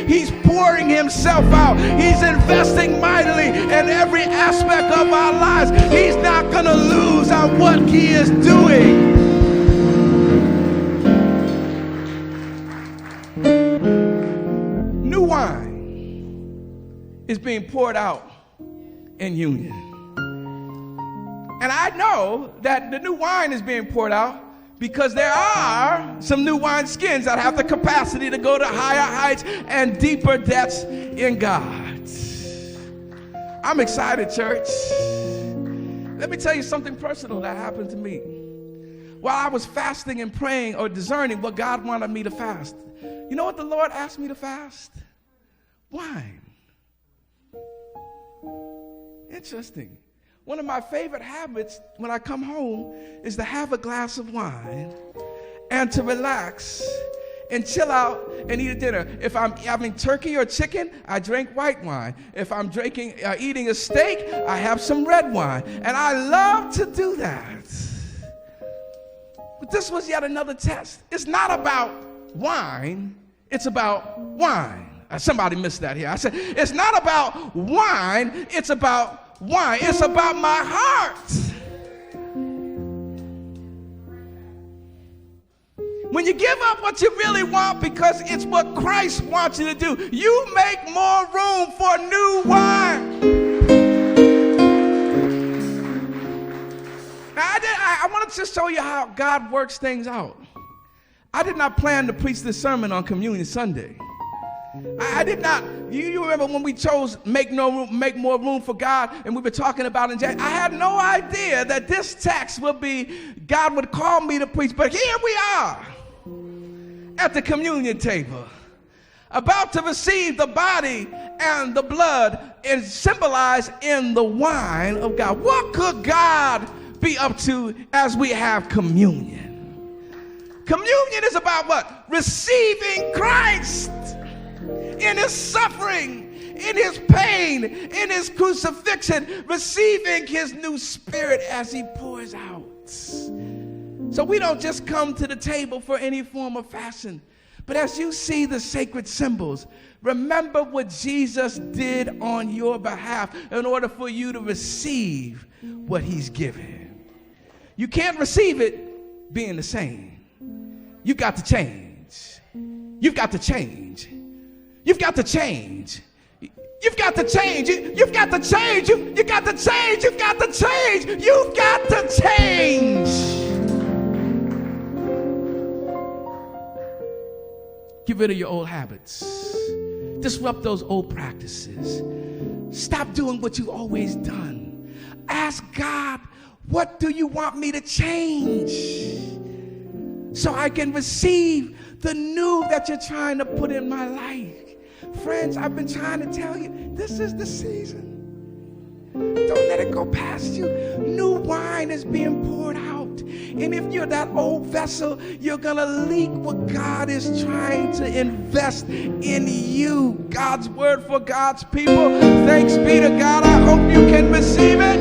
He's pouring himself out. He's investing mightily in every aspect of our lives. He's not going to lose on what he is doing. New wine is being poured out in union. And I know that the new wine is being poured out because there are some new wine skins that have the capacity to go to higher heights and deeper depths in God. I'm excited, church. Let me tell you something personal that happened to me. While I was fasting and praying or discerning what God wanted me to fast, you know what the Lord asked me to fast? Wine. Interesting. One of my favorite habits when I come home is to have a glass of wine and to relax and chill out and eat a dinner. If I'm having turkey or chicken, I drink white wine. If I'm eating a steak, I have some red wine. And I love to do that. But this was yet another test. It's not about wine, it's about wine. Somebody missed that here. I said, it's not about wine, it's about wine. It's about my heart. When you give up what you really want because it's what Christ wants you to do, you make more room for new wine. Now, I wanted to show you how God works things out. I did not plan to preach this sermon on Communion Sunday. I did not. You remember when we chose make more room for God, and we were talking about in January. I had no idea that this text would be God would call me to preach. But here we are at the communion table, about to receive the body and the blood and symbolized in the wine of God. What could God be up to as we have communion? Communion is about what? Receiving Christ. In his suffering, in his pain, in his crucifixion, receiving his new spirit as he pours out. So we don't just come to the table for any form of fashion, but as you see the sacred symbols, remember what Jesus did on your behalf in order for you to receive what he's given. You can't receive it being the same. You've got to change. You've got to change. You've got to change. You've got to change. You've got to change. You've got to change. You've got to change. You've got to change. Get rid of your old habits. Disrupt those old practices. Stop doing what you've always done. Ask God, what do you want me to change so I can receive the new that you're trying to put in my life? Friends, I've been trying to tell you, this is the season. Don't let it go past you. New wine is being poured out. And if you're that old vessel, you're going to leak what God is trying to invest in you. God's word for God's people. Thanks be to God. I hope you can receive it.